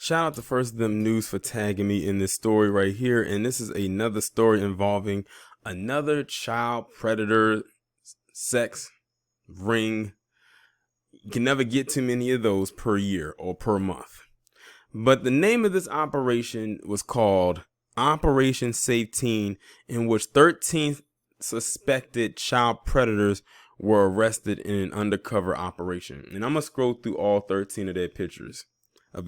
Shout out to First Them News for tagging me in this story right here. And this is another story involving another child predator sex ring. You can never get too many of those per year or per month. But the name of this operation was called Operation Safe Teen, in which 13 suspected child predators were arrested in an undercover operation. And I'm going to scroll through all 13 of their pictures.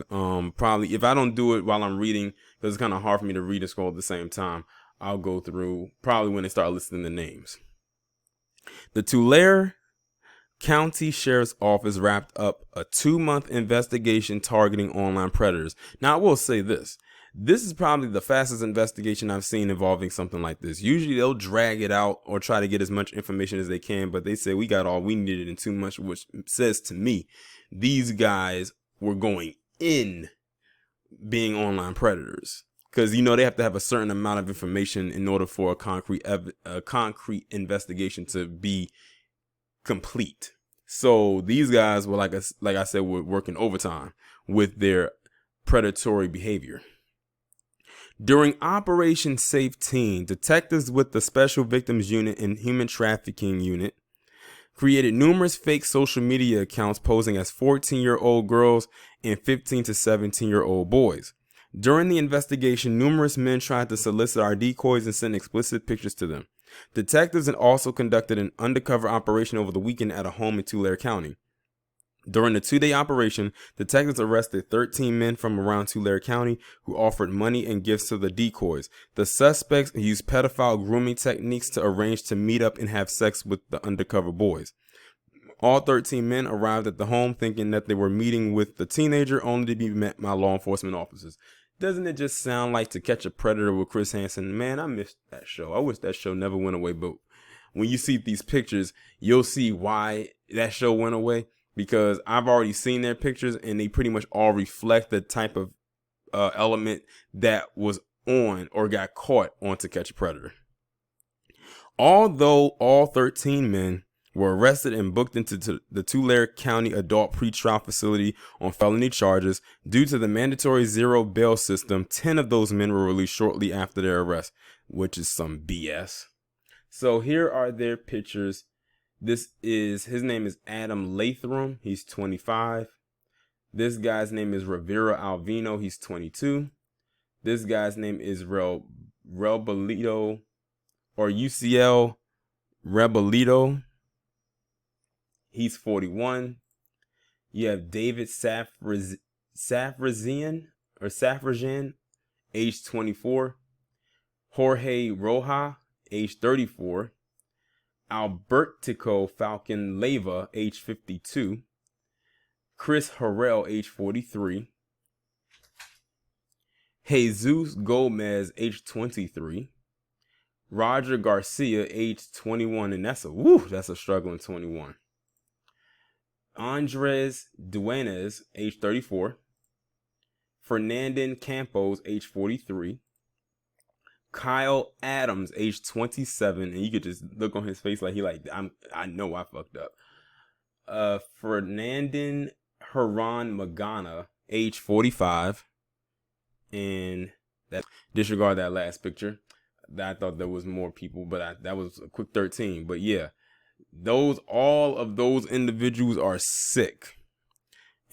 Probably if I don't do it while I'm reading, because it's kind of hard for me to read and scroll at the same time, I'll go through probably when they start listing the names. The Tulare County Sheriff's Office wrapped up a 2-month investigation targeting online predators. Now, I will say this. This is probably the fastest investigation I've seen involving something like this. Usually they'll drag it out or try to get as much information as they can, but they say we got all we needed in 2 months, which says to me, these guys were going in being online predators. Because, they have to have a certain amount of information in order for a concrete investigation to be complete. So these guys were like I said, were working overtime with their predatory behavior. During Operation Safe Teen, detectives with the Special Victims Unit and Human Trafficking Unit created numerous fake social media accounts posing as 14-year-old girls and 15 to 17-year-old boys. During the investigation, numerous men tried to solicit our decoys and send explicit pictures to them. Detectives had also conducted an undercover operation over the weekend at a home in Tulare County. During the 2-day operation, detectives arrested 13 men from around Tulare County who offered money and gifts to the decoys. The suspects used pedophile grooming techniques to arrange to meet up and have sex with the undercover boys. All 13 men arrived at the home thinking that they were meeting with the teenager, only to be met by law enforcement officers. Doesn't it just sound like To Catch a Predator with Chris Hansen? Man, I missed that show. I wish that show never went away, but when you see these pictures, you'll see why that show went away. Because I've already seen their pictures and they pretty much all reflect the type of element that was on or got caught on To Catch a Predator. Although all 13 men were arrested and booked into the Tulare County Adult Pretrial Facility on felony charges, due to the mandatory zero bail system, 10 of those men were released shortly after their arrest, which is some BS. So here are their pictures. His name is Adam Latham. He's 25. This guy's name is Rivera Alvino. He's 22. This guy's name is Rebelito or UCL Rebelito. He's 41. You have David Safrazian, age 24. Jorge Roja, age 34. Albertico Falcon Leyva, age 52. Chris Harrell, age 43. Jesus Gomez, age 23. Roger Garcia, age 21, and that's a struggling 21. Andres Duenas, age 34. Fernandin Campos, age 43. Kyle Adams, age 27, and you could just look on his face like I know I fucked up. Fernandin Haran Magana, age 45, and that disregard that last picture. I thought there was more people, but that was a quick 13. But yeah, all of those individuals are sick.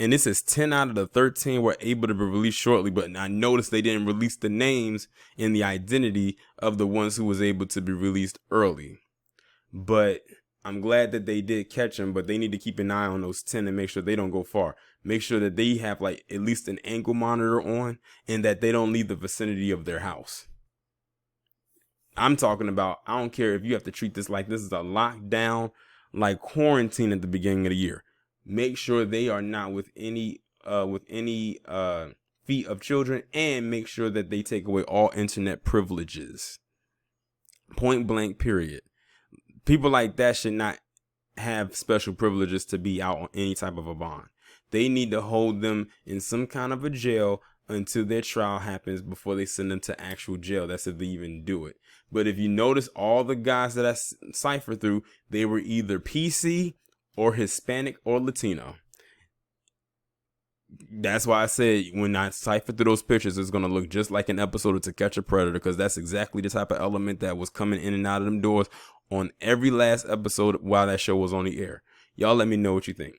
And this is 10 out of the 13 were able to be released shortly. But I noticed they didn't release the names and the identity of the ones who was able to be released early. But I'm glad that they did catch them. But they need to keep an eye on those 10 and make sure they don't go far. Make sure that they have at least an ankle monitor on and that they don't leave the vicinity of their house. I'm talking about, I don't care if you have to treat this like this is a lockdown, like quarantine at the beginning of the year. Make sure they are not with any feet of children, and make sure that they take away all internet privileges. Point blank, period. People like that should not have special privileges to be out on any type of a bond. They need to hold them in some kind of a jail until their trial happens before they send them to actual jail. That's if they even do it. But if you notice, all the guys that I ciphered through, they were either PC or Hispanic or Latino. That's why I said when I cipher through those pictures, it's going to look just like an episode of To Catch a Predator, because that's exactly the type of element that was coming in and out of them doors on every last episode while that show was on the air. Y'all let me know what you think.